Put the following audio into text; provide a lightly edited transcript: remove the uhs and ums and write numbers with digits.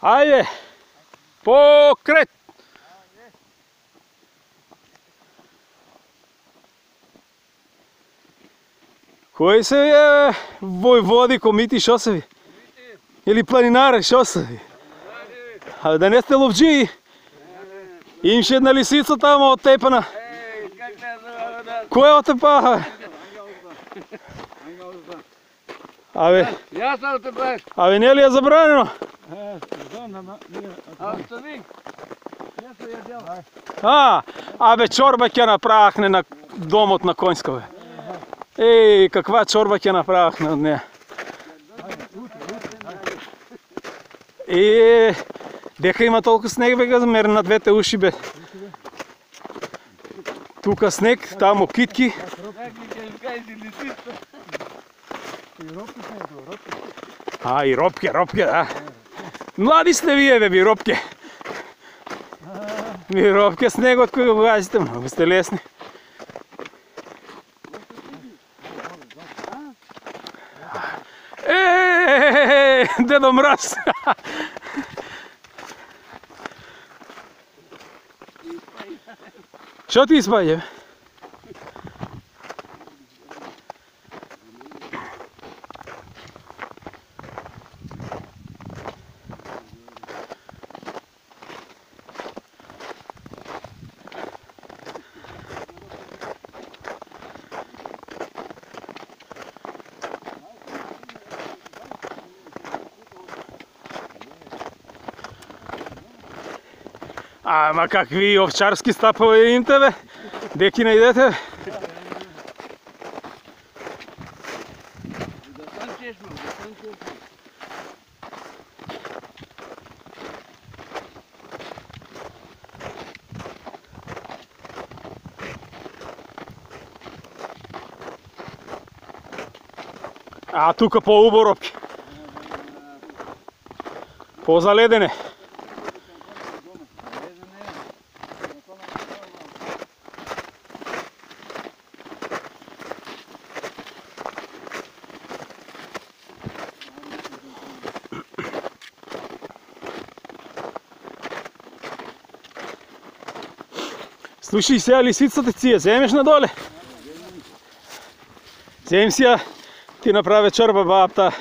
Ajde! Pokret! Koji se je vojvodi komiti, što se vi? Ili planinare, što se vi? A da ne ste lovđiji? Im še jedna lisica tamo otepana. Ko je otepala? Ja sam otepaš. A vi nije li je zabranjeno? Абе, чорба ќе направахне на домот на Конјскове. Еј, каква чорба ќе направахне од неја. Дека има толку снег, бе, го замер на двете уши, бе. Тука снег, тамо китки. И ропке, да. Млади сте вие, бе, ви ропке. Ви ропке снегот кој го газите, многу сте лесни. Дедо Мраз! Што ти испаѓа? Ама какви овчарски стапове имате, бе? Деки не идете? А тука по-убо ропки. По-заледене. Слушай, сега лисицата ти я вземеш надоле? Взем си я, ти направи чорба бабата.